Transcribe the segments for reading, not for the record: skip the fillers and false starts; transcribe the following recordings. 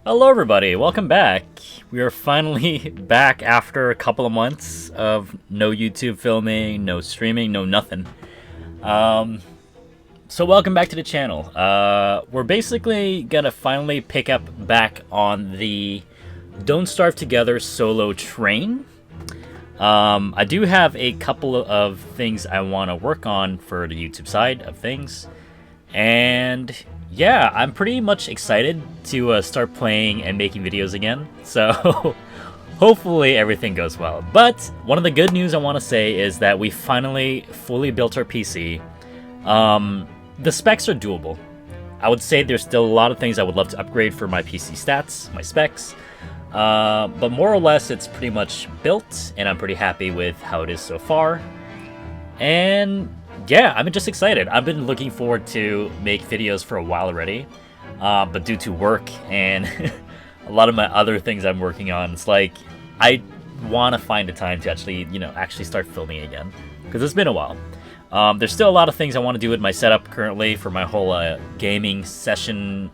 Hello everybody, welcome back. We are finally back after a couple of months of no YouTube filming, no streaming, no nothing. So welcome back to the channel. We're basically gonna finally pick up back on the Don't Starve Together solo train. I do have a couple of things I want to work on for the YouTube side of things. And yeah, I'm pretty much excited to start playing and making videos again. So hopefully everything goes well. But one of the good news I want to say is that we finally fully built our PC. The specs are doable. I would say there's still a lot of things I would love to upgrade for my PC stats, my specs. But more or less it's pretty much built, and I'm pretty happy with how it is so far. And yeah, I'm just excited. I've been looking forward to make videos for a while already, but due to work and a lot of my other things I'm working on, it's like I want to find a time to actually start filming again, because it's been a while. There's still a lot of things I want to do with my setup currently for my whole gaming session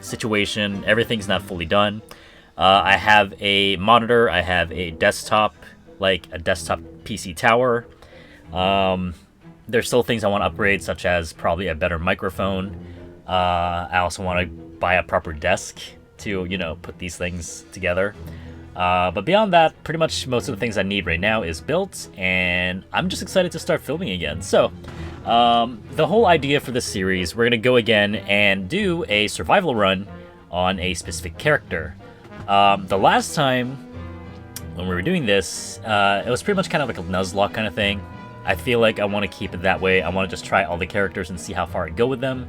situation. Everything's not fully done. I have a monitor, I have a desktop, like a desktop PC tower. There's still things I want to upgrade, such as probably a better microphone. I also want to buy a proper desk to, put these things together. But beyond that, pretty much most of the things I need right now is built, and I'm just excited to start filming again. So, the whole idea for this series, we're going to go again and do a survival run on a specific character. The last time when we were doing this, it was pretty much kind of like a Nuzlocke kind of thing. I feel like I want to keep it that way. I want to just try all the characters and see how far I go with them.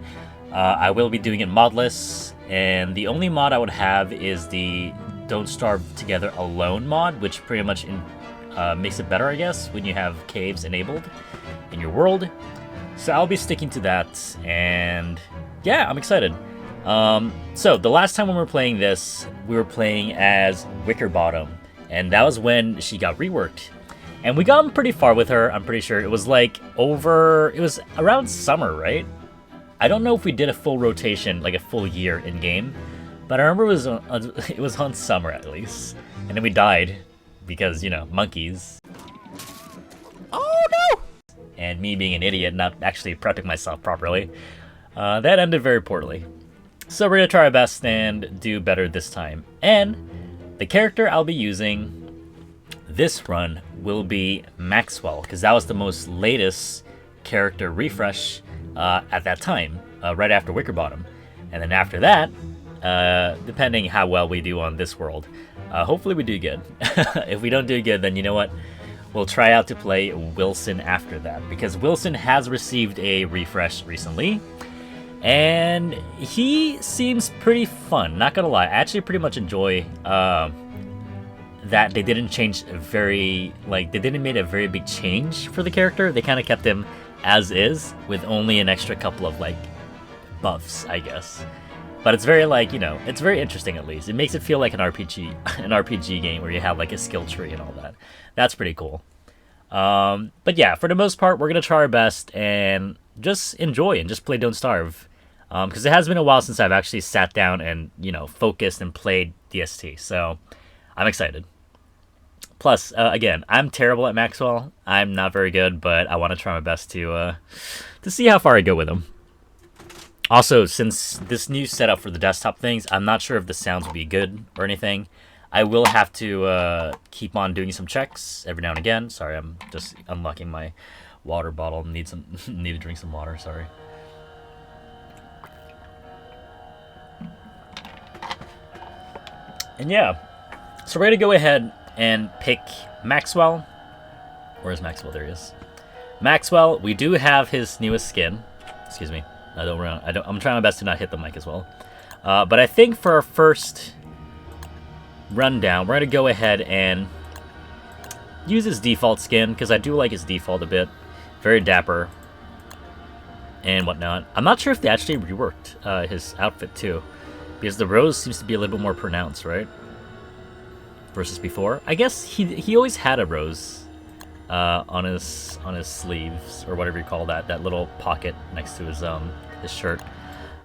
I will be doing it modless, and the only mod I would have is the Don't Starve Together Alone mod, which pretty much makes it better, I guess, when you have caves enabled in your world. So I'll be sticking to that, and yeah, I'm excited. So the last time when we were playing this, we were playing as Wickerbottom, and that was when she got reworked. And we got pretty far with her, I'm pretty sure. It was like it was around summer, right? I don't know if we did a full rotation, like a full year in-game, but I remember it was on summer at least. And then we died because, monkeys. Oh no! And me being an idiot, not actually prepping myself properly. That ended very poorly. So we're gonna try our best and do better this time. And the character I'll be using this run will be Maxwell, because that was the most latest character refresh at that time, right after Wickerbottom. And then after that, depending how well we do on this world, hopefully we do good. If we don't do good, then you know what? We'll try out to play Wilson after that, because Wilson has received a refresh recently. And he seems pretty fun, not gonna lie. I actually pretty much enjoy that they didn't change they didn't make a very big change for the character. They kind of kept him as is, with only an extra couple of, buffs, I guess. But it's very, it's very interesting at least. It makes it feel like an RPG game where you have, a skill tree and all that. That's pretty cool. But yeah, for the most part, we're gonna try our best and just enjoy and just play Don't Starve. Because it has been a while since I've actually sat down and, focused and played DST. So I'm excited. Plus, again, I'm terrible at Maxwell. I'm not very good, but I want to try my best to see how far I go with him. Also, since this new setup for the desktop things, I'm not sure if the sounds will be good or anything. I will have to keep on doing some checks every now and again. Sorry, I'm just unlocking my water bottle. Need to drink some water. Sorry. And yeah, so we're gonna go ahead and pick Maxwell. Where's Maxwell? There he is. Maxwell, we do have his newest skin. Excuse me. I'm trying my best to not hit the mic as well. But I think for our first rundown, we're gonna go ahead and use his default skin, because I do like his default a bit. Very dapper and whatnot. I'm not sure if they actually reworked his outfit too, because the rose seems to be a little bit more pronounced, right? Versus before. I guess he always had a rose on his sleeves, or whatever you call that little pocket next to his shirt.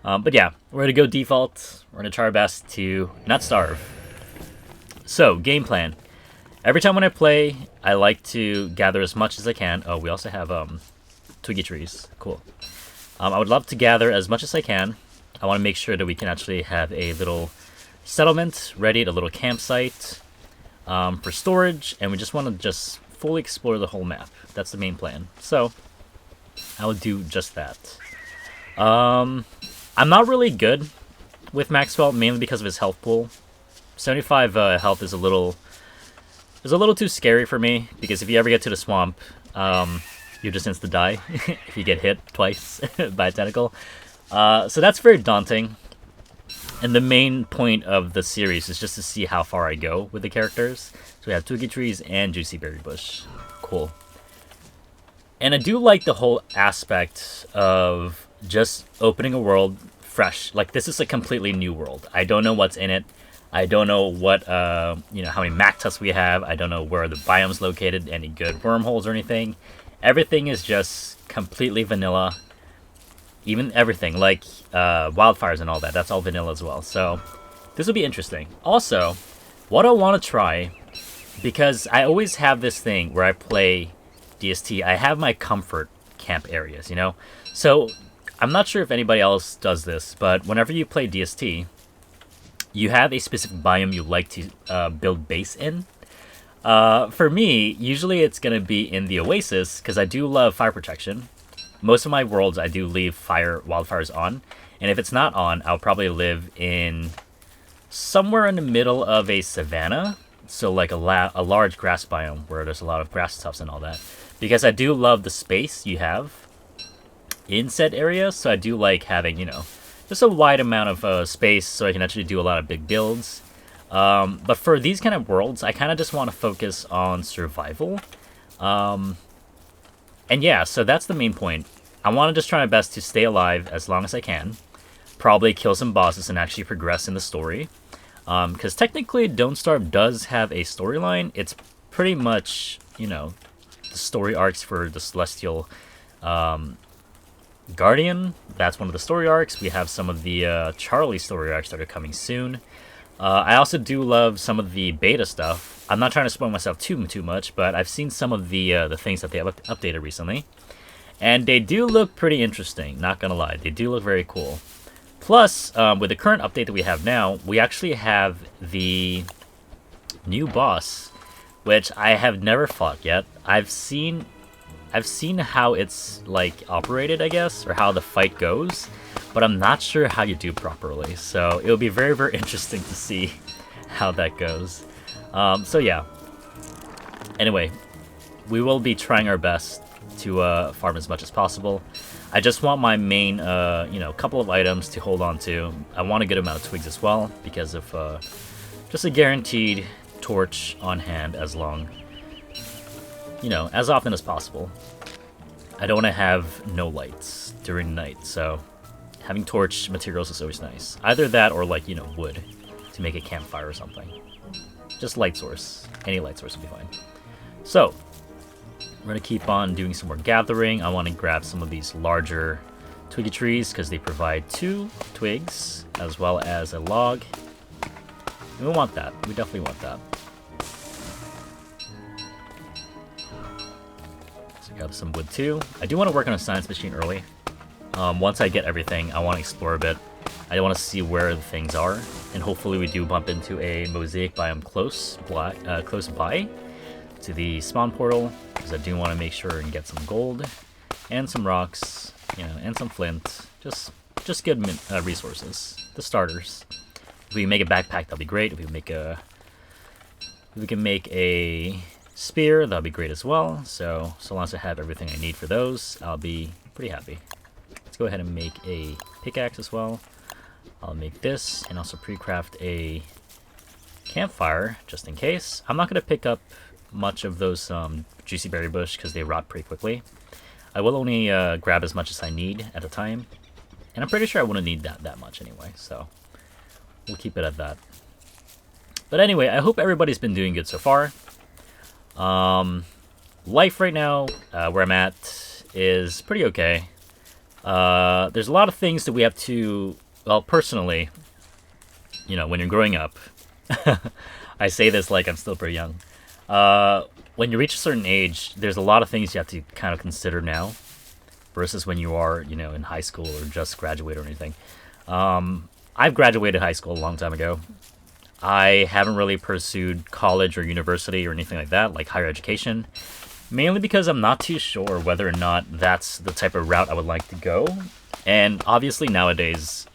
But yeah, we're going to go default. We're going to try our best to not starve. So, game plan. Every time when I play, I like to gather as much as I can. Oh, we also have twiggy trees. Cool. I would love to gather as much as I can. I want to make sure that we can actually have a little settlement ready, a little campsite for storage, and we just want to just fully explore the whole map. That's the main plan. So, I will do just that. I'm not really good with Maxwell, mainly because of his health pool. 75 health is a little too scary for me, because if you ever get to the swamp, you just insta die if you get hit twice by a tentacle. So that's very daunting. And the main point of the series is just to see how far I go with the characters. So we have twiggy trees and juicy berry bush. Cool. And I do like the whole aspect of just opening a world fresh. Like, this is a completely new world. I don't know what's in it. I don't know what, how many Mactus we have. I don't know where the biome's located, any good wormholes or anything. Everything is just completely vanilla. Even everything, like wildfires and all that, that's all vanilla as well. So this will be interesting. Also, what I want to try, because I always have this thing where I play DST, I have my comfort camp areas, you know? So I'm not sure if anybody else does this, but whenever you play DST, you have a specific biome you like to build base in. For me, usually it's going to be in the Oasis, because I do love fire protection. Most of my worlds, I do leave wildfires on. And if it's not on, I'll probably live in somewhere in the middle of a savanna. So like a large grass biome where there's a lot of grass tufts and all that. Because I do love the space you have in said area. So I do like having, just a wide amount of space so I can actually do a lot of big builds. But for these kind of worlds, I kind of just want to focus on survival. And yeah, so that's the main point. I want to just try my best to stay alive as long as I can. Probably kill some bosses and actually progress in the story. Because technically, Don't Starve does have a storyline. It's pretty much, the story arcs for the Celestial Guardian. That's one of the story arcs. We have some of the Charlie story arcs that are coming soon. I also do love some of the beta stuff. I'm not trying to spoil myself too much, but I've seen some of the things that they have updated recently. And they do look pretty interesting, not gonna lie. They do look very cool. Plus, with the current update that we have now, we actually have the new boss, which I have never fought yet. I've seen how it's, like, operated, I guess, or how the fight goes. But I'm not sure how you do properly, so it'll be very, very interesting to see how that goes. So yeah. Anyway, we will be trying our best to farm as much as possible. I just want my main, couple of items to hold on to. I want a good amount of twigs as well, because of just a guaranteed torch on hand as often as possible. I don't want to have no lights during the night, so having torch materials is always nice. Either that or, like, wood to make a campfire or something. Just light source. Any light source will be fine. So, we're going to keep on doing some more gathering. I want to grab some of these larger twiggy trees because they provide 2 twigs as well as a log. And we want that. We definitely want that. So grab some wood too. I do want to work on a science machine early. Once I get everything, I want to explore a bit. I want to see where the things are, and hopefully we do bump into a mosaic biome close by to the spawn portal, because I do want to make sure and get some gold and some rocks, and some flint. Just good resources, the starters. If we can make a backpack, that'll be great. If we can make a spear, that'll be great as well. So long as I have everything I need for those, I'll be pretty happy. Let's go ahead and make a pickaxe as well. I'll make this and also pre-craft a campfire just in case. I'm not going to pick up much of those juicy berry bush because they rot pretty quickly. I will only grab as much as I need at a time. And I'm pretty sure I wouldn't need that much anyway, so we'll keep it at that. But anyway, I hope everybody's been doing good so far. Life right now, where I'm at, is pretty okay. there's a lot of things that we have to, well, personally, when you're growing up, I say this like I'm still pretty young. When you reach a certain age, there's a lot of things you have to kind of consider now versus when you are, in high school or just graduate or anything. I've graduated high school a long time ago. I haven't really pursued college or university or anything like that, like higher education, mainly because I'm not too sure whether or not that's the type of route I would like to go. And obviously nowadays,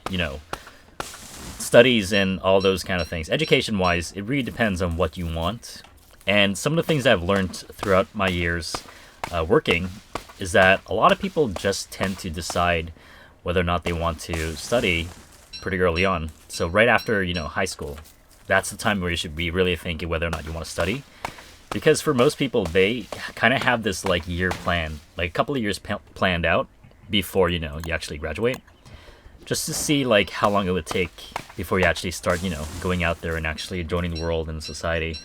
studies and all those kind of things, education-wise, it really depends on what you want. And some of the things I've learned throughout my years working is that a lot of people just tend to decide whether or not they want to study pretty early on. So right after, high school, that's the time where you should be really thinking whether or not you want to study. Because for most people, they kind of have this like year plan, like a couple of years planned out before, you actually graduate. Just to see like how long it would take before you actually start, going out there and actually joining the world and society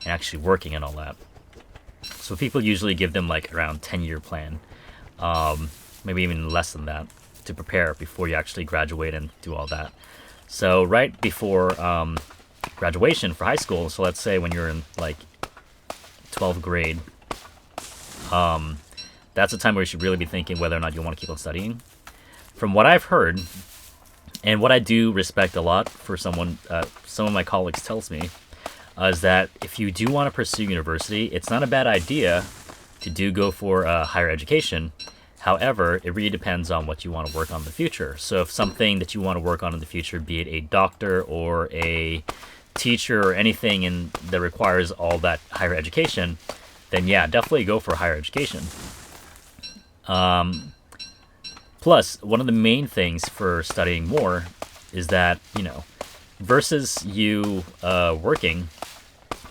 and actually working and all that. So people usually give them like around 10-year plan, maybe even less than that, to prepare before you actually graduate and do all that. So right before graduation for high school, so let's say when you're in like 12th grade, that's the time where you should really be thinking whether or not you want to keep on studying. From what I've heard, and what I do respect a lot for some of my colleagues tells me, is that if you do want to pursue university, it's not a bad idea to go for higher education. However, it really depends on what you want to work on in the future. So if something that you want to work on in the future, be it a doctor or a teacher or anything that requires all that higher education, then yeah, definitely go for higher education. Plus, one of the main things for studying more is that, versus you working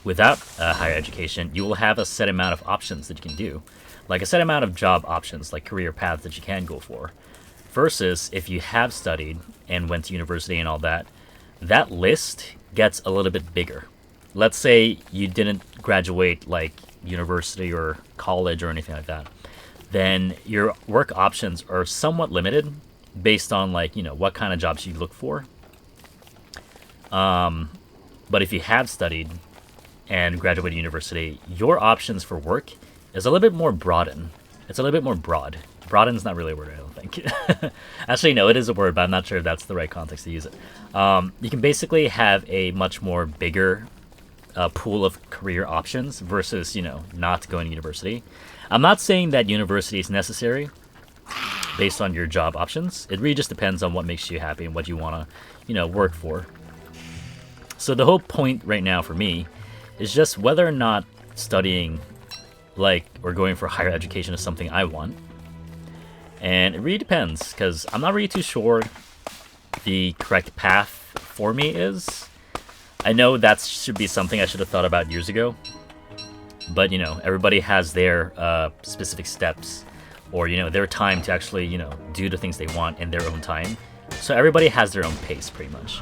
without higher education, you will have a set amount of options that you can do. Like a set amount of job options, like career paths that you can go for. Versus if you have studied and went to university and all that, that list gets a little bit bigger. Let's say you didn't graduate like university or college or anything like that. Then your work options are somewhat limited based on like, what kind of jobs you look for. But if you have studied and graduated university, your options for work is a little bit more broadened. It's a little bit more broad. Broaden's not really a word, I don't think. Actually, no, it is a word, but I'm not sure if that's the right context to use it. You can basically have a much more bigger pool of career options versus, not going to university. I'm not saying that university is necessary based on your job options. It really just depends on what makes you happy and what you want to, work for. So the whole point right now for me is just whether or not studying or going for higher education is something I want. And it really depends, because I'm not really too sure the correct path for me is. I know that should be something I should have thought about years ago. But, everybody has their specific steps or, their time to actually, do the things they want in their own time. So everybody has their own pace, pretty much.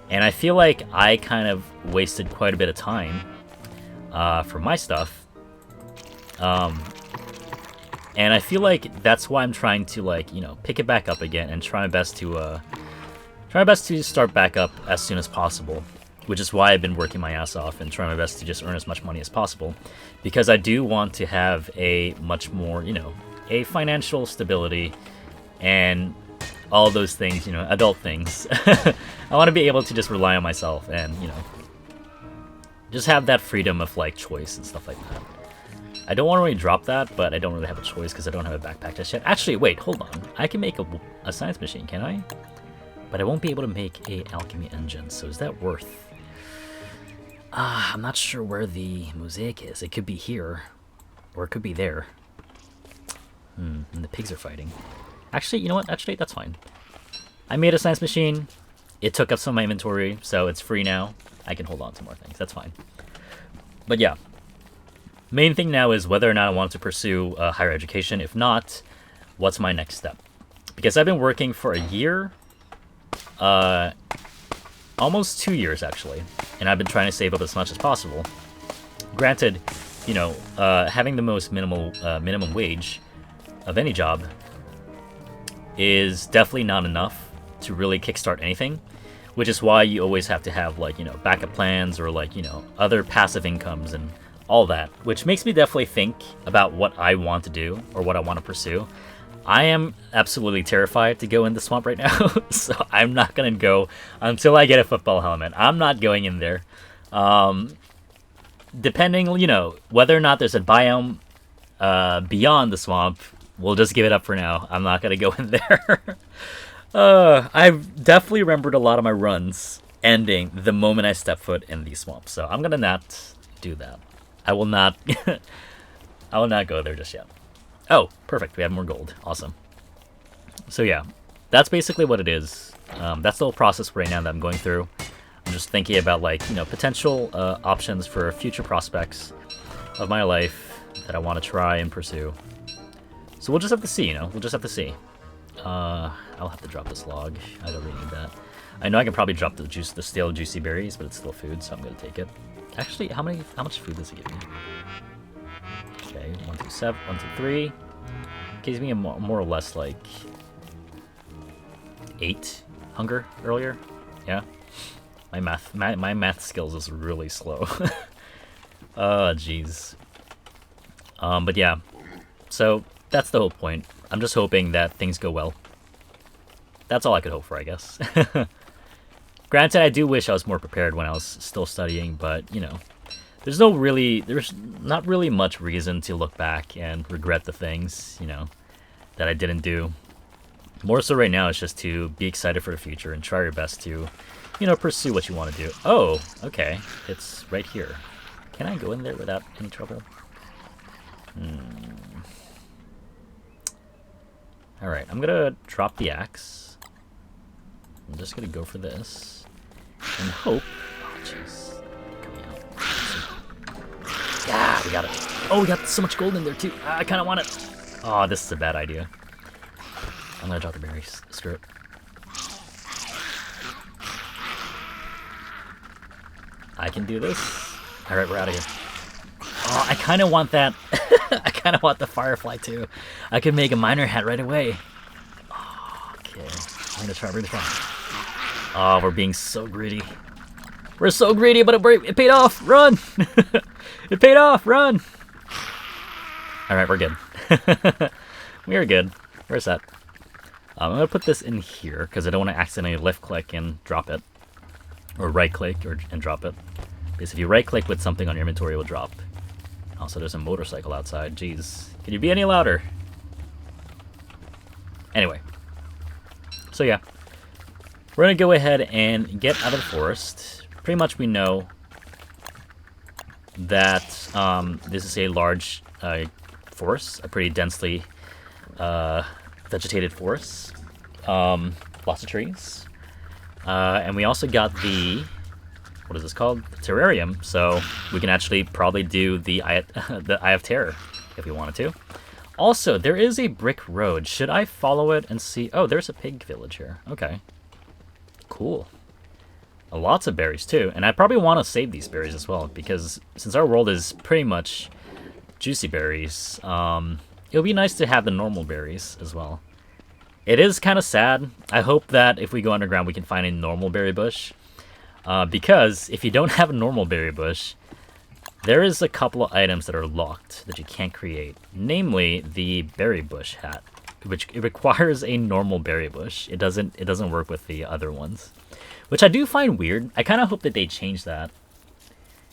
And I feel like I kind of wasted quite a bit of time for my stuff. And I feel like that's why I'm trying to pick it back up again and try my best to start back up as soon as possible, which is why I've been working my ass off and trying my best to just earn as much money as possible, because I do want to have a much more, a financial stability and all those things, adult things. I want to be able to just rely on myself and, just have that freedom of choice and stuff like that. I don't want to really drop that, but I don't really have a choice because I don't have a backpack just yet. Actually, wait, hold on. I can make a science machine, can I? But I won't be able to make a alchemy engine, so is that worth? I'm not sure where the mosaic is. It could be here, or it could be there. And the pigs are fighting. Actually, you know what? Actually, that's fine. I made a science machine. It took up some of my inventory, so it's free now. I can hold on to more things. That's fine. But yeah. Main thing now is whether or not I want to pursue higher education. If not, what's my next step? Because I've been working for a year, almost 2 years actually, and I've been trying to save up as much as possible. Granted, having the most minimum wage of any job is definitely not enough to really kickstart anything, which is why you always have to have, like, you know, backup plans or, like, you know, other passive incomes and all that, which makes me definitely think about what I want to do or what I want to pursue. I am absolutely terrified to go in the swamp right now, so I'm not going to go until I get a football helmet. I'm not going in there. Depending, you know, whether or not there's a biome beyond the swamp, we'll just give it up for now. I'm not going to go in there. I've definitely remembered a lot of my runs ending the moment I step foot in the swamp, so I'm going to not do that. I will not I will not go there just yet. Oh, perfect. We have more gold. Awesome. So yeah, that's basically what it is. That's the whole process right now that I'm going through. I'm just thinking about, like, you know, potential options for future prospects of my life that I want to try and pursue. So we'll just have to see, you know. We'll just have to see. I'll have to drop this log. I don't really need that. I know I can probably drop the stale juicy berries, but it's still food, so I'm gonna take it. Actually, how much food does it give me? Okay, 1, 2, 7, 1, 2, 3. Gives me a more or less like 8 hunger earlier. Yeah, my math skills is really slow. Oh, jeez. But yeah, so that's the whole point. I'm just hoping that things go well. That's all I could hope for, I guess. Granted, I do wish I was more prepared when I was still studying, but, you know, there's not really much reason to look back and regret the things, you know, that I didn't do. More so right now, it's just to be excited for the future and try your best to, you know, pursue what you want to do. Oh, okay. It's right here. Can I go in there without any trouble? Alright, I'm gonna drop the axe. I'm just gonna go for this. And hope... Oh, jeez. Coming out. Yeah, we got it. Oh, we got so much gold in there, too. I kind of want it. Oh, this is a bad idea. I'm gonna drop the berries. Screw it. I can do this. Alright, we're out of here. Oh, I kind of want that. I kind of want the firefly, too. I could make a miner hat right away. Oh, okay. I'm gonna try. Oh, we're being so greedy. We're so greedy, but it paid off. Run! It paid off. Run! Alright, we're good. We are good. Where's that? I'm going to put this in here, because I don't want to accidentally left-click and drop it. Or right-click and drop it. Because if you right-click with something on your inventory, it will drop. Also, there's a motorcycle outside. Jeez. Can you be any louder? Anyway. So, yeah. We're going to go ahead and get out of the forest. Pretty much we know that this is a large forest, a pretty densely vegetated forest. Lots of trees. And we also got the, what is this called? The terrarium, so we can actually probably do the Eye of Terror if we wanted to. Also, there is a brick road. Should I follow it and see? Oh, there's a pig village here. Okay. Cool. Lots of berries too, and I probably want to save these berries as well, because since our world is pretty much juicy berries, it'll be nice to have the normal berries as well. It is kind of sad. I hope that if we go underground we can find a normal berry bush, because if you don't have a normal berry bush, there is a couple of items that are locked that you can't create, namely the berry bush hat, which it requires a normal berry bush. It doesn't work with the other ones, which I do find weird. I kind of hope that they change that,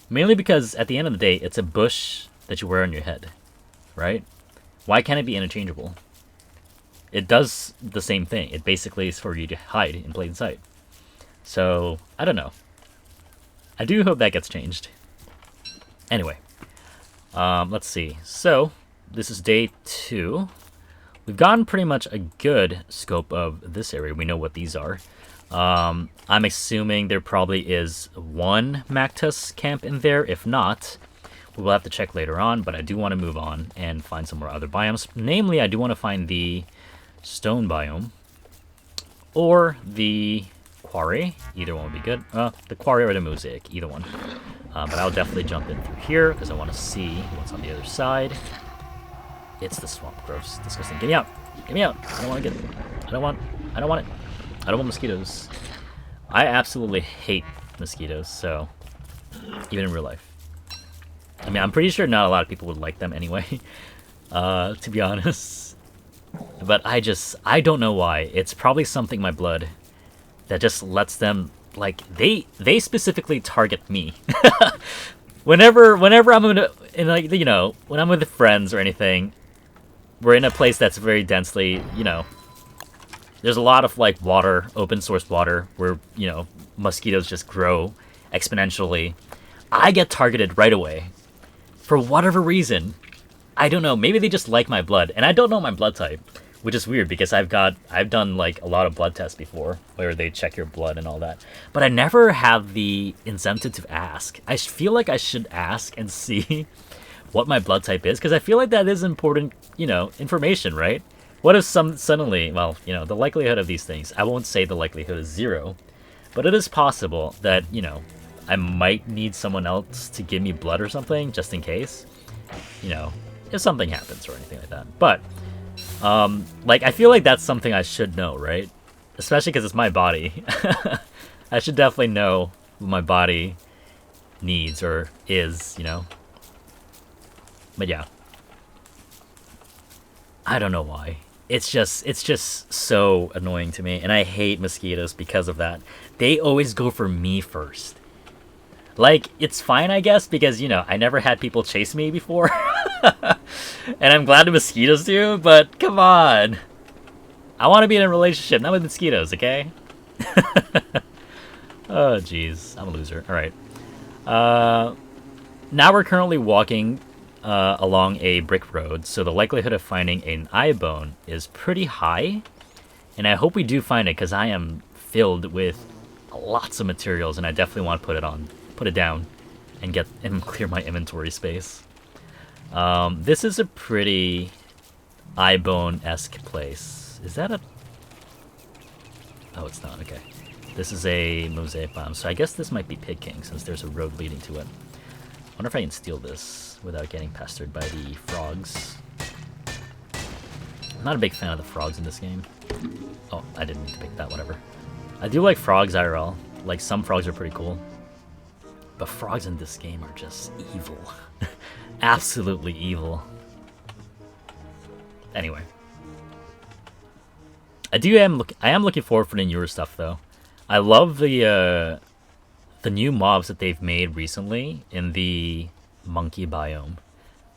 mainly because at the end of the day, it's a bush that you wear on your head, right? Why can't it be interchangeable? It does the same thing. It basically is for you to hide in plain sight. So I don't know. I do hope that gets changed. Anyway, let's see. So this is day 2. We've gotten pretty much a good scope of this area. We know what these are. I'm assuming there probably is one Mactus camp in there. If not, we will have to check later on, but I do want to move on and find some more other biomes. Namely, I do want to find the stone biome or the quarry. Either one would be good. The quarry or the mosaic, either one. But I'll definitely jump in through here because I want to see what's on the other side. It's the swamp. Gross. Disgusting. Get me out. Get me out. I don't want to get I don't want it. I don't want mosquitoes. I absolutely hate mosquitoes, so even in real life. I mean, I'm pretty sure not a lot of people would like them anyway, to be honest. But I don't know why. It's probably something in my blood that just lets them, like, they specifically target me. Whenever I'm in like, you know, when I'm with friends or anything, we're in a place that's very densely, you know, there's a lot of like water, open source water, where, you know, mosquitoes just grow exponentially. I get targeted right away. For whatever reason. I don't know, maybe they just like my blood. And I don't know my blood type, which is weird because I've done like a lot of blood tests before where they check your blood and all that. But I never have the incentive to ask. I feel like I should ask and see what my blood type is, because I feel like that is important, you know, information, right? What if suddenly, well, you know, the likelihood of these things, I won't say the likelihood is 0, but it is possible that, you know, I might need someone else to give me blood or something, just in case, you know, if something happens or anything like that. But, like, I feel like that's something I should know, right? Especially because it's my body. I should definitely know what my body needs or is, you know? But yeah. I don't know why. It's just so annoying to me, and I hate mosquitoes because of that. They always go for me first. Like, it's fine, I guess, because, you know, I never had people chase me before. And I'm glad the mosquitoes do, but come on. I want to be in a relationship, not with mosquitoes, okay? Oh, jeez. I'm a loser. Alright. Now we're currently walking along a brick road, so the likelihood of finding an eye bone is pretty high. And I hope we do find it, because I am filled with lots of materials, and I definitely want to put it down, and clear my inventory space. This is a pretty eye bone-esque place. Is that a... Oh, it's not. Okay. This is a mosaic biome, so I guess this might be Pig King, since there's a road leading to it. I wonder if I can steal this without getting pestered by the frogs. I'm not a big fan of the frogs in this game. Oh, I didn't mean to pick that, whatever. I do like frogs IRL. Like, some frogs are pretty cool. But frogs in this game are just evil. Absolutely evil. Anyway. I am looking forward for the newer stuff, though. I love the new mobs that they've made recently in the monkey biome.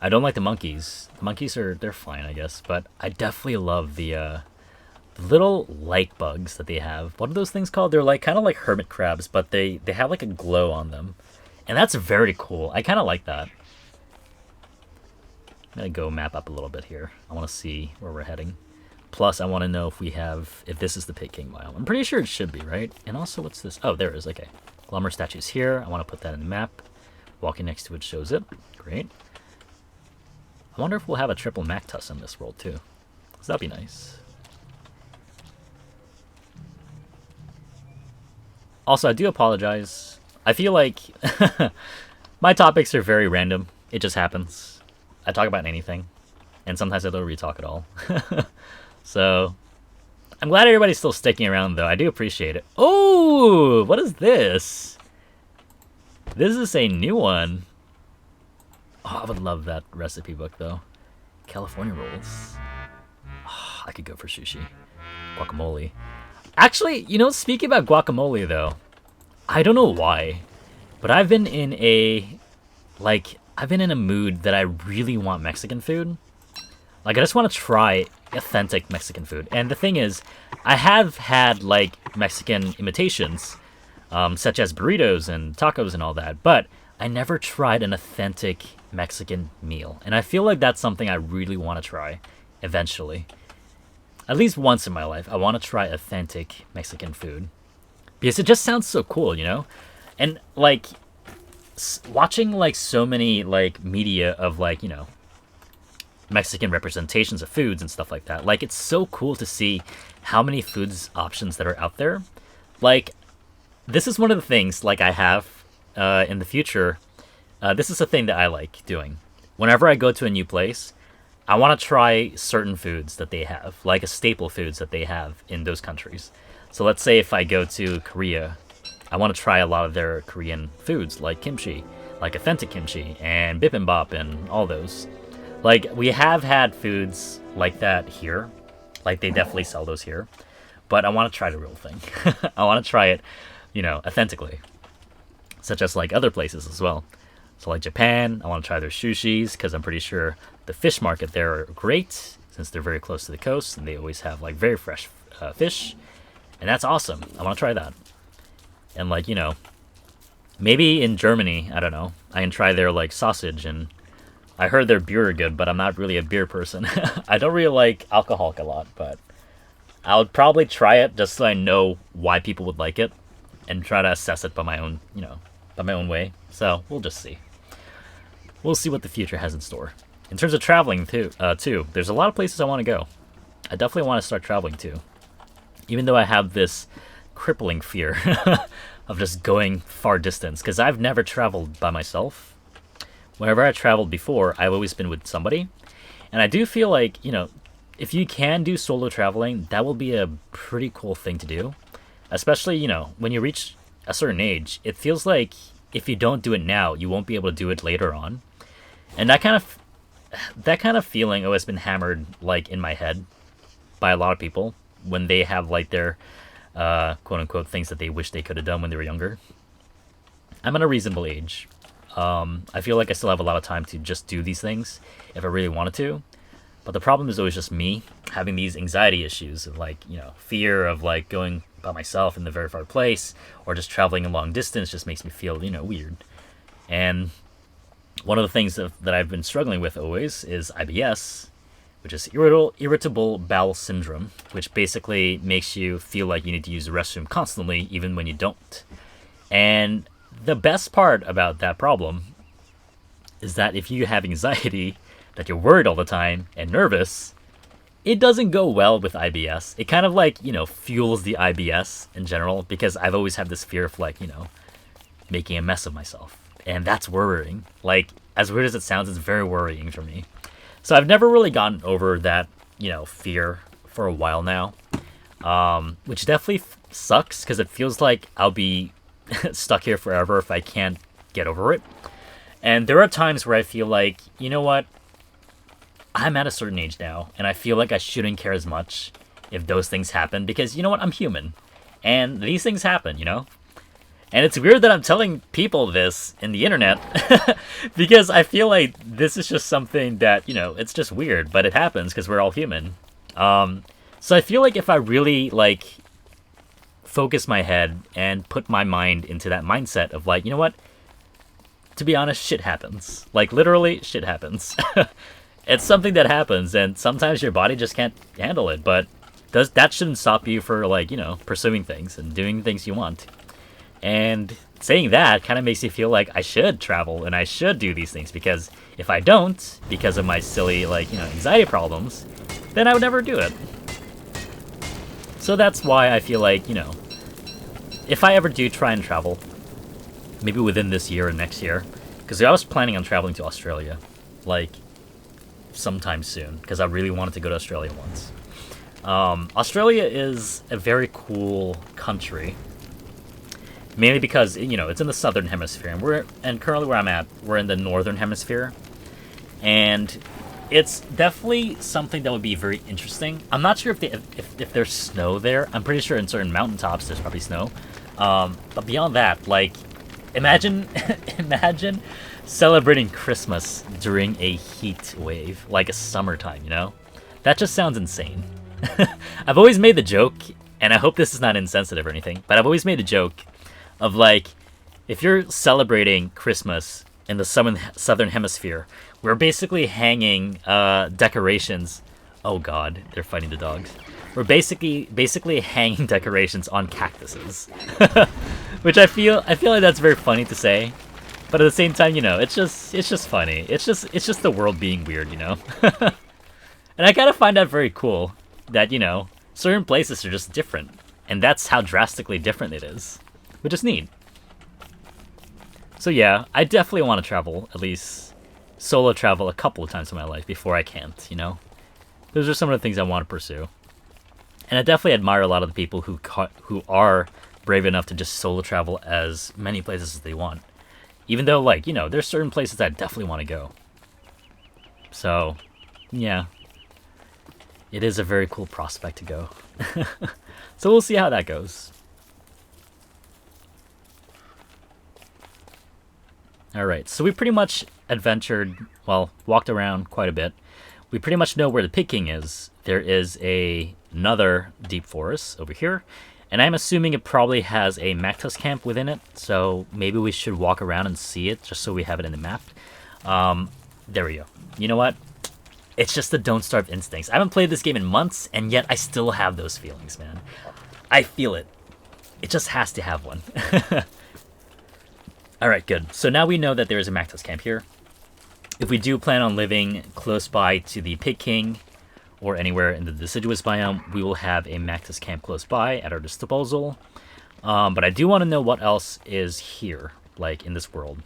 I don't like the monkeys. The monkeys they're fine, I guess, but I definitely love the little light bugs that they have. What are those things called? They're like kind of like hermit crabs, but they have like a glow on them. And that's very cool. I kind of like that. I'm gonna go map up a little bit here. I want to see where we're heading. Plus, I want to know if this is the Pig King biome. I'm pretty sure it should be, right? And also, what's this? Oh, there it is. Okay. Glummer statue's here. I want to put that in the map. Walking next to it shows it. Great. I wonder if we'll have a triple Mactus in this world, too. So that'd be nice. Also, I do apologize. I feel like my topics are very random. It just happens. I talk about anything. And sometimes I don't really talk at all. So, I'm glad everybody's still sticking around, though. I do appreciate it. Oh, what is this? This is a new one. Oh, I would love that recipe book, though. California rolls. Oh, I could go for sushi. Guacamole. Actually, you know, speaking about guacamole, though, I don't know why, but I've been in a mood that I really want Mexican food. Like, I just want to try authentic Mexican food. And the thing is, I have had, like, Mexican imitations, such as burritos and tacos and all that, but I never tried an authentic Mexican meal. And I feel like that's something I really want to try eventually. At least once in my life, I want to try authentic Mexican food. Because it just sounds so cool, you know? And, like, watching, like, so many, like, media of, like, you know, Mexican representations of foods and stuff like that. Like, it's so cool to see how many foods options that are out there. Like, this is one of the things, like, I have in the future. This is a thing that I like doing. Whenever I go to a new place, I want to try certain foods that they have, like a staple foods that they have in those countries. So let's say if I go to Korea, I want to try a lot of their Korean foods, like kimchi, like authentic kimchi, and bibimbap, and all those. Like, we have had foods like that here. Like, they definitely sell those here. But I want to try the real thing. I want to try it, authentically. Such as, like, other places as well. So, like Japan, I want to try their sushis, because I'm pretty sure the fish market there are great, since they're very close to the coast, and they always have, like, very fresh fish. And that's awesome. I want to try that. And, like, maybe in Germany, I don't know, I can try their, like, sausage, and I heard their beer are good, but I'm not really a beer person. I don't really like alcoholic a lot, but I would probably try it just so I know why people would like it, and try to assess it by my own, by my own way. So, we'll just see. We'll see what the future has in store. In terms of traveling, too, there's a lot of places I want to go. I definitely want to start traveling, too. Even though I have this crippling fear of just going far distance, because I've never traveled by myself. Whenever I traveled before, I've always been with somebody. And I do feel like, if you can do solo traveling, that will be a pretty cool thing to do. Especially, when you reach a certain age, it feels like if you don't do it now, you won't be able to do it later on. And that kind of feeling always been hammered, like, in my head by a lot of people when they have, like, their quote-unquote things that they wish they could have done when they were younger. I'm at a reasonable age. I feel like I still have a lot of time to just do these things if I really wanted to. But the problem is always just me having these anxiety issues of, like, fear of, like, going by myself in the very far place, or just traveling a long distance just makes me feel, weird. And one of the things that I've been struggling with always is IBS, which is irritable bowel syndrome, which basically makes you feel like you need to use the restroom constantly, even when you don't. And the best part about that problem is that if you have anxiety, that you're worried all the time and nervous, it doesn't go well with IBS. It kind of, like, fuels the IBS in general, because I've always had this fear of, like, making a mess of myself. And that's worrying. Like, as weird as it sounds, it's very worrying for me. So I've never really gotten over that, fear for a while now. Which definitely sucks, because it feels like I'll be stuck here forever if I can't get over it. And there are times where I feel like, you know what? I'm at a certain age now, and I feel like I shouldn't care as much if those things happen, because, you know what? I'm human. And these things happen, And it's weird that I'm telling people this in the internet, because I feel like this is just something that, it's just weird, but it happens because we're all human. So I feel like if I really, like, focus my head and put my mind into that mindset of, like, you know what? To be honest, shit happens. Like, literally, shit happens. It's something that happens, and sometimes your body just can't handle it, but that shouldn't stop you for, like, pursuing things and doing things you want. And saying that kind of makes me feel like I should travel and I should do these things, because if I don't, because of my silly, like, anxiety problems, then I would never do it. So that's why I feel like, if I ever do try and travel, maybe within this year or next year, because I was planning on traveling to Australia, like, sometime soon, because I really wanted to go to Australia once. Australia is a very cool country. Mainly because, it's in the southern hemisphere, and currently where I'm at, we're in the northern hemisphere. And it's definitely something that would be very interesting. I'm not sure if there's snow there. I'm pretty sure in certain mountaintops there's probably snow. But beyond that, like, imagine celebrating Christmas during a heat wave, like a summertime, That just sounds insane. I've always made the joke, and I hope this is not insensitive or anything, but I've always made a joke of, like, if you're celebrating Christmas in the southern hemisphere, we're basically hanging decorations. Oh god, they're fighting the dogs. We're basically hanging decorations on cactuses, which I feel like that's very funny to say, but at the same time, it's just funny. It's just the world being weird, And I kind of find that very cool that, certain places are just different, and that's how drastically different it is, which is neat. So yeah, I definitely want to travel at least solo travel a couple of times in my life before I can't, you know? Those are some of the things I want to pursue. And I definitely admire a lot of the people who are brave enough to just solo travel as many places as they want. Even though, like, you know, there's certain places I definitely want to go. So, yeah. It is a very cool prospect to go. So we'll see how that goes. Alright, so we pretty much adventured, well, walked around quite a bit. We pretty much know where the Pig King is. There is another deep forest over here. And I'm assuming it probably has a Mosquitoes camp within it. So maybe we should walk around and see it just so we have it in the map. There we go. You know what? It's just the don't starve instincts. I haven't played this game in months, and yet I still have those feelings, man. I feel it. It just has to have one. Alright, good. So now we know that there is a Mosquitoes camp here. If we do plan on living close by to the Pig King, or anywhere in the deciduous biome, we will have a Mosquitoes camp close by at our disposal. But I do want to know what else is here, like in this world.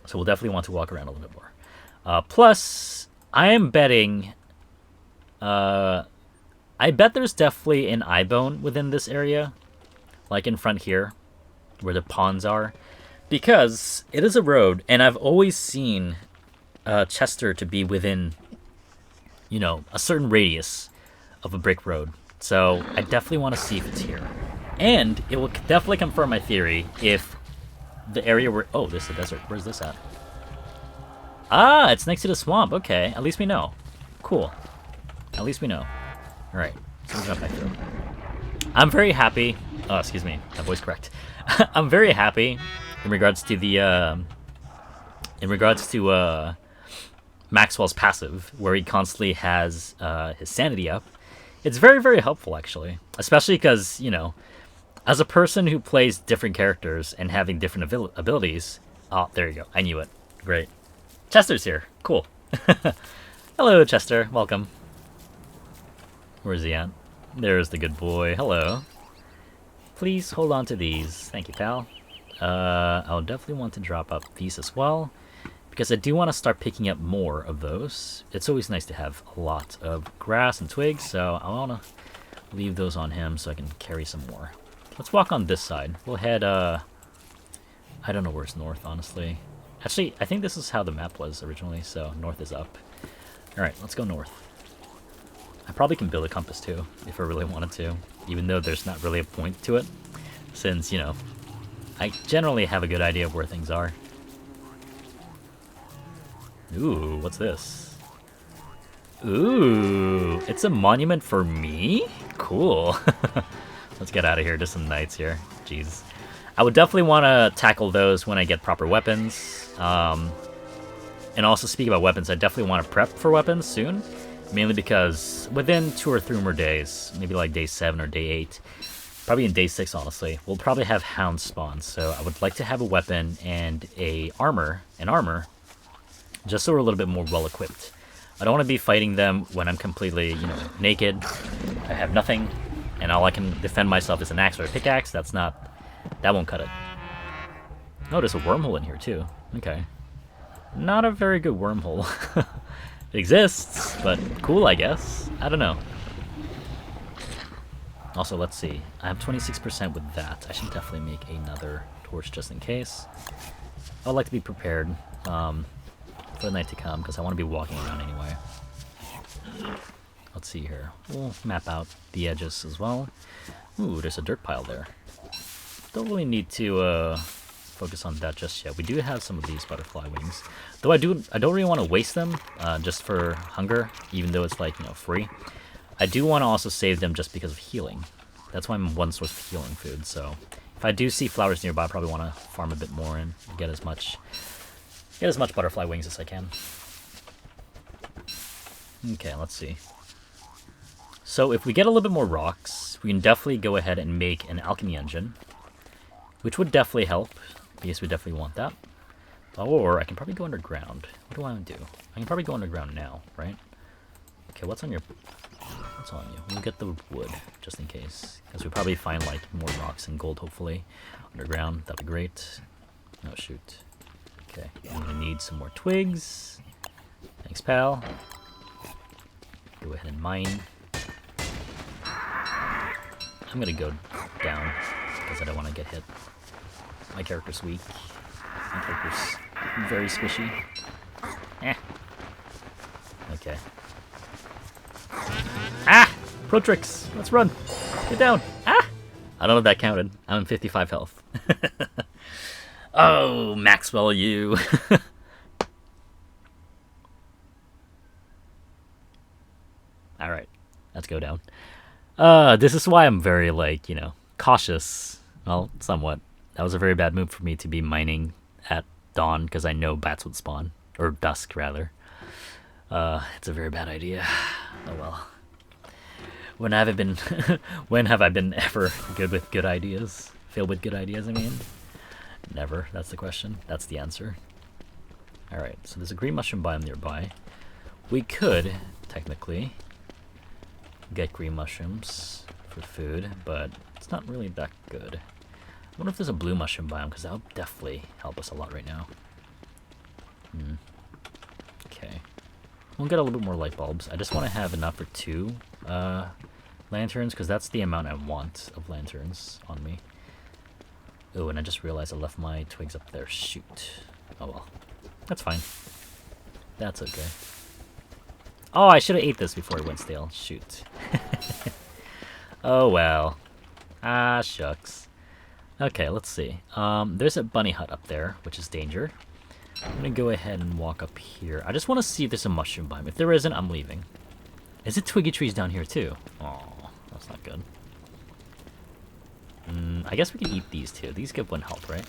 So we'll definitely want to walk around a little bit more. Plus, I am betting... I bet there's definitely an eyebone within this area. Like in front here, where the ponds are. Because it is a road, and I've always seen Chester to be within, you know, a certain radius of a brick road. So I definitely want to see if it's here. And it will definitely confirm my theory if the area where... Oh, this is a desert. Where's this at? Ah, it's next to the swamp. Okay, at least we know. Cool. At least we know. Alright, so we'll jump back through. I'm very happy... Oh, excuse me. My voice correct. I'm very happy in regards to the... Maxwell's passive, where he constantly has his sanity up. It's very, very helpful, actually. Especially because, you know, as a person who plays different characters and having different abilities... Oh, there you go. I knew it. Great. Chester's here. Cool. Hello, Chester. Welcome. Where's he at? There's the good boy. Hello. Please hold on to these. Thank you, pal. I'll definitely want to drop up these as well, because I do want to start picking up more of those. It's always nice to have a lot of grass and twigs, so I want to leave those on him so I can carry some more. Let's walk on this side. We'll head, I don't know where's north, honestly. Actually, I think this is how the map was originally, so north is up. Alright, let's go north. I probably can build a compass too, if I really wanted to, even though there's not really a point to it, since, you know, I generally have a good idea of where things are. Ooh, what's this? Ooh, it's a monument for me? Cool. Let's get out of here. There's some knights here. Jeez. I would definitely want to tackle those when I get proper weapons. And also, speaking about weapons, I definitely want to prep for weapons soon. Mainly because within 2 or 3 more days, maybe like day 7 or day 8, probably in day 6, honestly, we'll probably have hounds spawn. So I would like to have a weapon and an armor, just so we're a little bit more well-equipped. I don't want to be fighting them when I'm completely, you know, naked. I have nothing, and all I can defend myself is an axe or a pickaxe. That won't cut it. Oh, there's a wormhole in here too. Okay. Not a very good wormhole. It exists, but cool, I guess. I don't know. Also, let's see. I have 26% with that. I should definitely make another torch just in case. I'd like to be prepared for the night to come, because I want to be walking around anyway. Let's see here. We'll map out the edges as well. Ooh, there's a dirt pile there. Don't really need to focus on that just yet. We do have some of these butterfly wings, though I don't really want to waste them just for hunger, even though it's, like, you know, free. I do want to also save them just because of healing. That's why I'm one source of healing food. So if I do see flowers nearby, I probably want to farm a bit more and get as much butterfly wings as I can. Okay, let's see. So if we get a little bit more rocks, we can definitely go ahead and make an alchemy engine, which would definitely help, because we definitely want that. Or I can probably go underground. What do I want to do? I can probably go underground now, right? Okay, what's on you? We'll get the wood, just in case. Because we probably find, like, more rocks and gold, hopefully, underground. That'd be great. Oh, shoot. Okay, I'm gonna need some more twigs. Thanks, pal. Go ahead and mine. I'm gonna go down because I don't want to get hit. My character's weak. My character's very squishy. Eh. Okay. Ah! Pro tricks! Let's run! Get down! Ah! I don't know if that counted. I'm in 55 health. Oh, Maxwell, you! Alright. Let's go down. This is why I'm very, like, you know, cautious. Well, somewhat. That was a very bad move for me to be mining at dawn, because I know bats would spawn. Or dusk, rather. It's a very bad idea. Oh well. When have I been when have I been ever good with good ideas? Filled with good ideas, I mean? Never, that's the question. That's the answer. Alright, so there's a green mushroom biome nearby. We could, technically, get green mushrooms for food, but it's not really that good. I wonder if there's a blue mushroom biome, because that would definitely help us a lot right now. Okay. We'll get a little bit more light bulbs. I just want to have enough for 2 lanterns, because that's the amount I want of lanterns on me. Oh, and I just realized I left my twigs up there. Shoot. Oh well. That's fine. That's okay. Oh, I should have ate this before it went stale. Shoot. Oh well. Ah, shucks. Okay, let's see. There's a bunny hut up there, which is danger. I'm gonna go ahead and walk up here. I just want to see if there's a mushroom biome. If there isn't, I'm leaving. Is it twiggy trees down here too? Oh, that's not good. I guess we can eat these too. These give 1 health, right?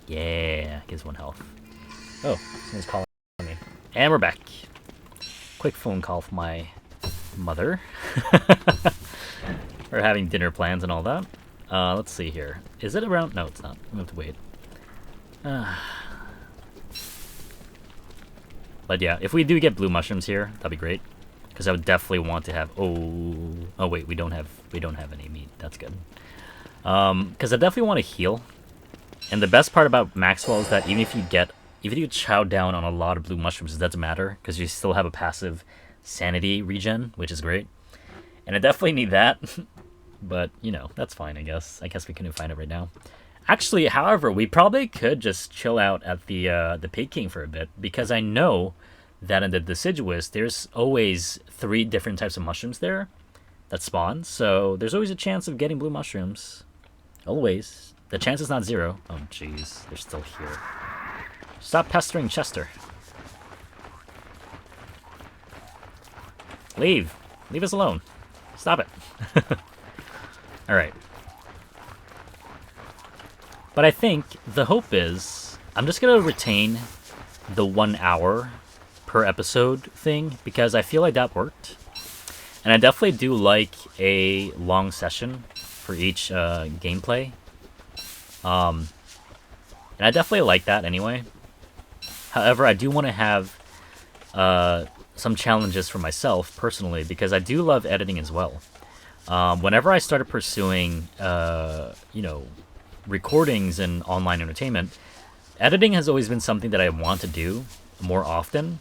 Yeah, gives 1 health. Oh, someone's calling me. And we're back. Quick phone call from my mother. We're having dinner plans and all that. Let's see here. Is it around? No, it's not. We have to wait. But yeah, if we do get blue mushrooms here, that'd be great. Because I would definitely want to have. Oh wait, we don't have any meat. That's good. Because I definitely want to heal. And the best part about Maxwell is that even if you chow down on a lot of blue mushrooms, it doesn't matter because you still have a passive sanity regen, which is great. And I definitely need that. But you know, that's fine. I guess we couldn't find it right now. Actually, however, we probably could just chill out at the Pig King for a bit, because I know that in the Deciduous, there's always 3 different types of mushrooms there that spawn, so there's always a chance of getting blue mushrooms. Always. The chance is not 0. Oh, jeez. They're still here. Stop pestering Chester. Leave. Leave us alone. Stop it. Alright. But I think the hope is I'm just going to retain the 1 hour per episode thing, because I feel like that worked. And I definitely do like a long session for each gameplay. And I definitely like that anyway. However, I do want to have some challenges for myself personally, because I do love editing as well. Whenever I started pursuing, recordings and online entertainment, editing has always been something that I want to do more often.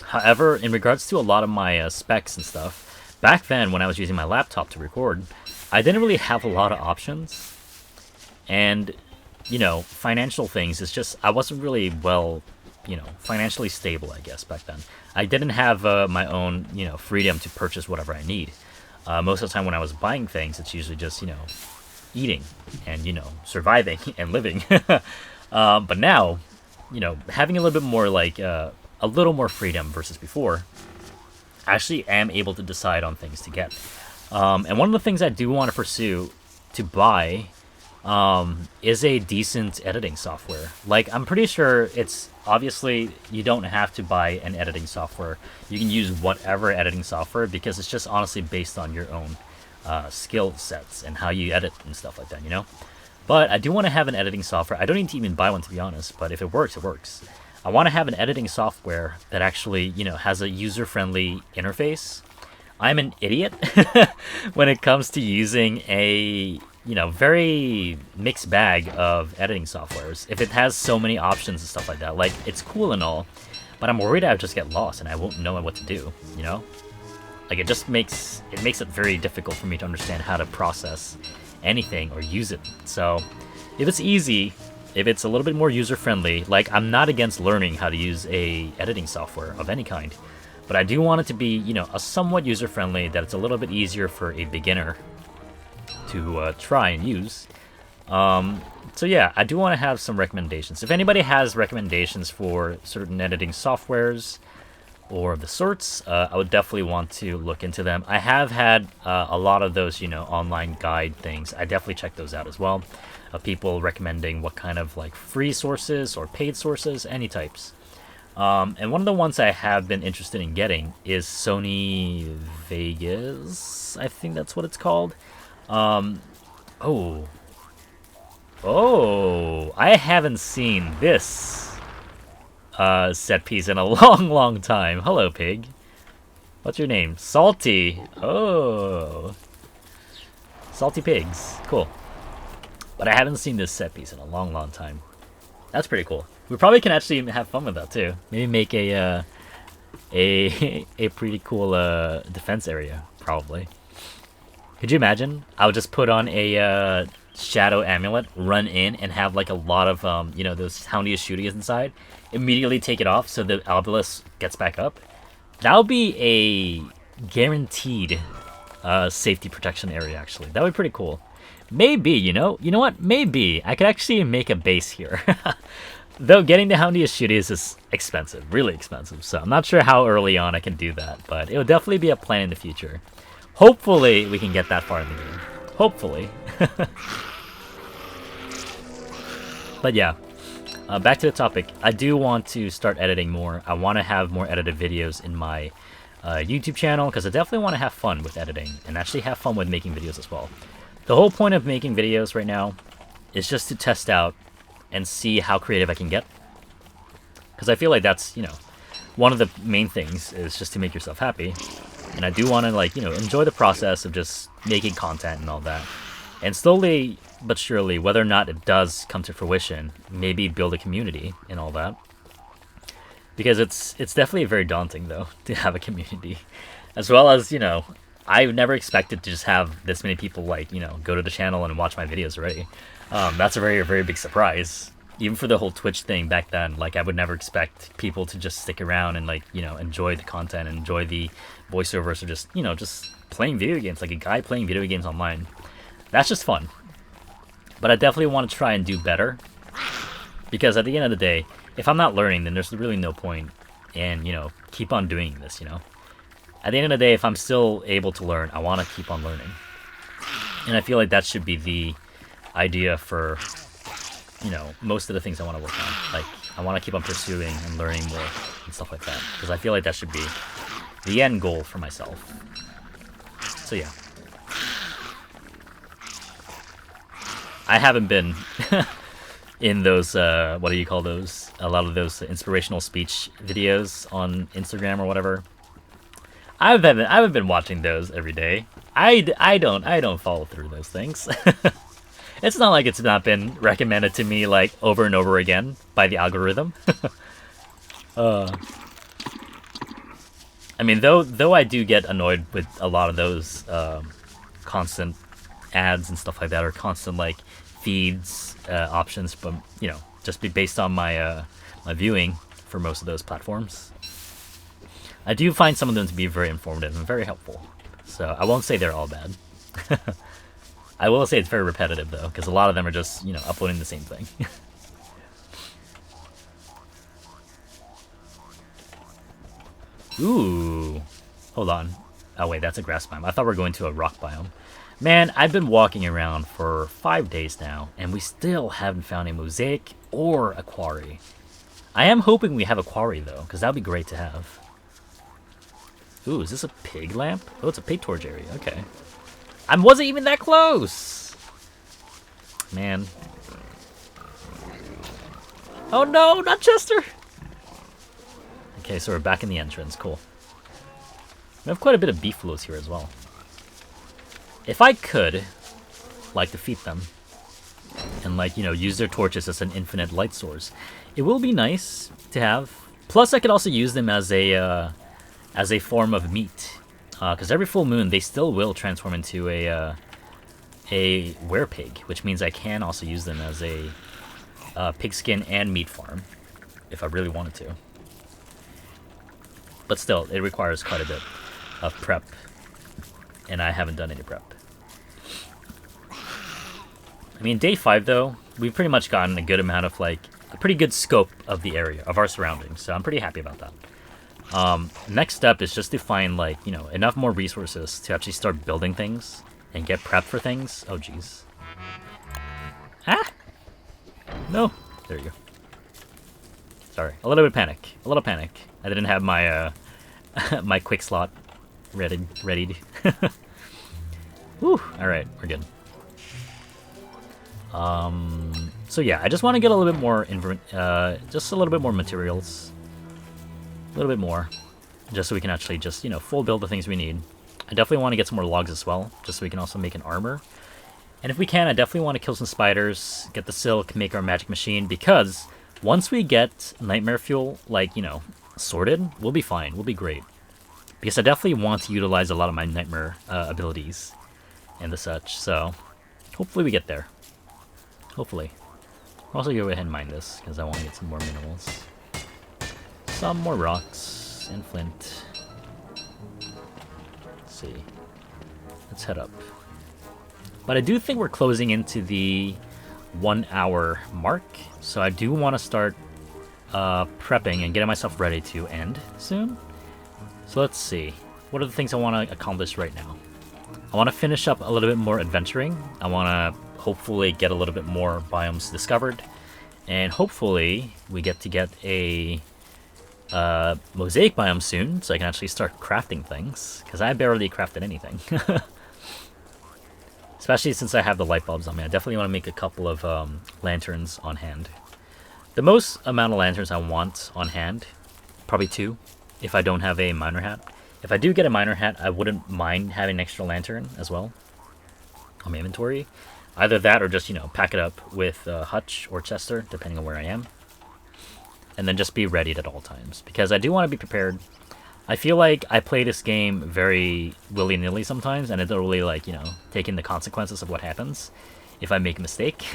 However, in regards to a lot of my specs and stuff, back then when I was using my laptop to record, I didn't really have a lot of options. And, financial things, it's just, I wasn't really financially stable, I guess, back then. I didn't have my own, freedom to purchase whatever I need. Most of the time when I was buying things, it's usually just, eating and, surviving and living. But now, having a little bit more, a little more freedom versus before, I actually am able to decide on things to get. And one of the things I do want to pursue to buy is a decent editing software. Like, I'm pretty sure it's obviously you don't have to buy an editing software. You can use whatever editing software, because it's just honestly based on your own skill sets and how you edit and stuff like that, But I do want to have an editing software. I don't need to even buy one, to be honest, but if it works, it works. I want to have an editing software that actually, has a user-friendly interface. I'm an idiot when it comes to using a, very mixed bag of editing softwares. If it has so many options and stuff like that, like, it's cool and all, but I'm worried I'll just get lost and I won't know what to do, you know? Like, it just makes it very difficult for me to understand how to process anything or use it. So if it's easy, if it's a little bit more user-friendly, like, I'm not against learning how to use a editing software of any kind, but I do want it to be, you know, a somewhat user-friendly, that it's a little bit easier for a beginner to try and use. So yeah, I do want to have some recommendations. If anybody has recommendations for certain editing softwares or of the sorts, I would definitely want to look into them. I have had a lot of those, you know, online guide things. I definitely check those out as well. People recommending what kind of like free sources or paid sources, any types. And one of the ones I have been interested in getting is Sony Vegas. I think that's what it's called. Oh, I haven't seen this set piece in a long time. Hello, pig. What's your name? Salty. Oh. Salty pigs. Cool. But I haven't seen this set piece in a long time. That's pretty cool. We probably can actually have fun with that too. Maybe make a pretty cool defense area, probably. Could you imagine? I would just put on a shadow amulet, run in, and have like a lot of you know, those Houndiest Shooties inside. Immediately take it off so the obelisk gets back up. That would be a guaranteed safety protection area. Actually, that would be pretty cool. Maybe, you know what? Maybe I could actually make a base here. Though getting the Houndiest Shooties is expensive, really expensive. So I'm not sure how early on I can do that, but it will definitely be a plan in the future. Hopefully we can get that far in the game. Hopefully. But yeah, back to the topic. I do want to start editing more. I want to have more edited videos in my YouTube channel, because I definitely want to have fun with editing and actually have fun with making videos as well. The whole point of making videos right now is just to test out and see how creative I can get. Because I feel like that's, you know, one of the main things is just to make yourself happy. And I do want to, like, you know, enjoy the process of just making content and all that. And slowly but surely, whether or not it does come to fruition, maybe build a community and all that. Because it's definitely very daunting, though, to have a community. As well as, you know, I've never expected to just have this many people, like, you know, go to the channel and watch my videos already. That's a very big surprise. Even for the whole Twitch thing back then, like, I would never expect people to just stick around and, like, you know, enjoy the content, and enjoy the voiceovers, or just, you know, just playing video games, like a guy playing video games online. That's just fun. But I definitely want to try and do better, because at the end of the day, if I'm not learning, then there's really no point in, you know, keep on doing this, you know. At the end of the day, if I'm still able to learn, I want to keep on learning. And I feel like that should be the idea for, you know, most of the things I want to work on. Like, I want to keep on pursuing and learning more and stuff like that, because I feel like that should be the end goal for myself. So yeah. I haven't been in those, what do you call those? A lot of those inspirational speech videos on Instagram or whatever. I haven't been watching those every day. I don't follow through those things. It's not like it's not been recommended to me, like, over and over again by the algorithm. I mean, though I do get annoyed with a lot of those constant ads and stuff like that, or constant, like, feeds options, but, you know, just be based on my my viewing for most of those platforms. I do find some of them to be very informative and very helpful, so I won't say they're all bad. I will say it's very repetitive, though, because a lot of them are just, you know, uploading the same thing. Ooh. Hold on. Oh, wait, that's a grass biome. I thought we were going to a rock biome. Man, I've been walking around for 5 days now, and we still haven't found a mosaic or a quarry. I am hoping we have a quarry, though, because that would be great to have. Ooh, is this a pig lamp? Oh, it's a pig torch area. Okay. I wasn't even that close! Man. Oh no, not Chester! Okay, so we're back in the entrance. Cool. We have quite a bit of beefaloes here as well. If I could, like, defeat them, and, like, you know, use their torches as an infinite light source, it will be nice to have Plus, I could also use them as a form of meat, because every full moon they still will transform into a werepig, which means I can also use them as a pigskin and meat farm if I really wanted to. But still, it requires quite a bit of prep, and I haven't done any prep. I mean, day 5 though, we've pretty much gotten a good amount of like a pretty good scope of the area of our surroundings, so I'm pretty happy about that. Next step is just to find like, you know, enough more resources to actually start building things and get prepped for things. Oh jeez. Ah! No. There you go. Sorry. A little bit of panic. A little panic. I didn't have my my quick slot readied. Whew. Alright, we're good. So yeah, I just want to get a little bit more just a little bit more materials. A little bit more. Just so we can actually just, you know, full build the things we need. I definitely want to get some more logs as well, just so we can also make an armor. And if we can, I definitely want to kill some spiders, get the silk, make our magic machine, because once we get nightmare fuel, like, you know, sorted, we'll be fine. We'll be great. Because I definitely want to utilize a lot of my nightmare abilities and the such, so hopefully we get there. Hopefully. I'll also go ahead and mine this, because I want to get some more minerals. Some more rocks and flint. Let's see. Let's head up. But I do think we're closing into the 1 hour mark, so I do want to start prepping and getting myself ready to end soon. So let's see. What are the things I want to accomplish right now? I want to finish up a little bit more adventuring. I want to hopefully get a little bit more biomes discovered, and hopefully we get a mosaic biome soon, so I can actually start crafting things, because I barely crafted anything. Especially since I have the light bulbs on me. I definitely want to make a couple of lanterns on hand. The most amount of lanterns I want on hand, probably 2, if I don't have a miner hat. If I do get a miner hat, I wouldn't mind having an extra lantern as well on my inventory. Either that or just, you know, pack it up with Hutch or Chester, depending on where I am. And then just be ready at all times, because I do want to be prepared. I feel like I play this game very willy-nilly sometimes, and I don't really like, you know, taking the consequences of what happens if I make a mistake.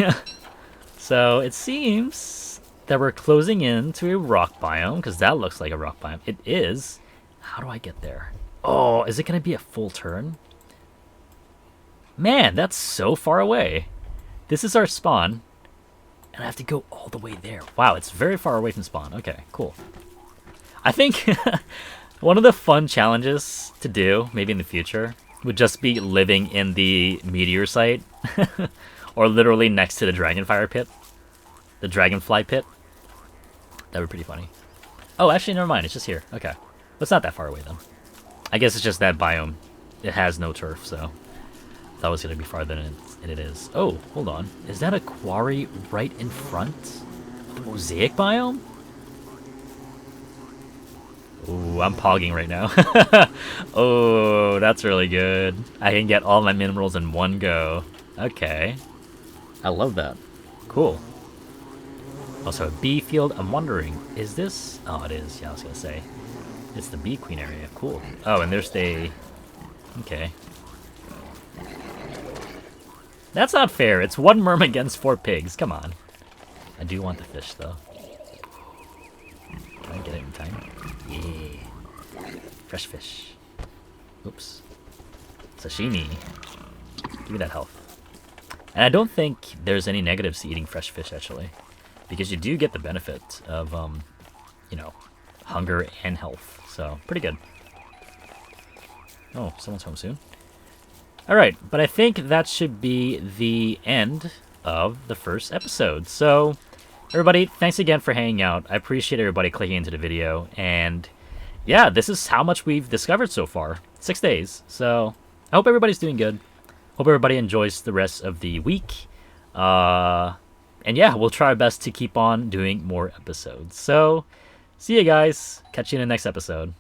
So it seems that we're closing in to a rock biome, because that looks like a rock biome. It is. How do I get there? Oh, is it going to be a full turn? Man, that's so far away. This is our spawn, and I have to go all the way there. Wow, it's very far away from spawn. Okay, cool. I think one of the fun challenges to do, maybe in the future, would just be living in the meteor site. Or literally next to the dragonfire pit. The dragonfly pit. That would be pretty funny. Oh, actually, never mind. It's just here. Okay. Well, it's not that far away, then. I guess it's just that biome. It has no turf, so I thought it was going to be farther than it is. Oh, hold on. Is that a quarry right in front of the mosaic biome? Ooh, I'm pogging right now. Oh, that's really good. I can get all my minerals in one go. Okay. I love that. Cool. Also, a bee field. I'm wondering, is this... Oh, it is. Yeah, I was going to say. It's the bee queen area. Cool. Oh, and there's the... Okay. That's not fair. It's 1 merm against 4 pigs. Come on. I do want the fish, though. Can I get it in time? Yeah. Fresh fish. Oops. Sashimi. Give me that health. And I don't think there's any negatives to eating fresh fish, actually. Because you do get the benefit of, you know, hunger and health. So, pretty good. Oh, someone's home soon. Alright, but I think that should be the end of the first episode. So, everybody, thanks again for hanging out. I appreciate everybody clicking into the video. And, yeah, this is how much we've discovered so far. 6 days. So, I hope everybody's doing good. Hope everybody enjoys the rest of the week. And yeah, we'll try our best to keep on doing more episodes. So, see you guys. Catch you in the next episode.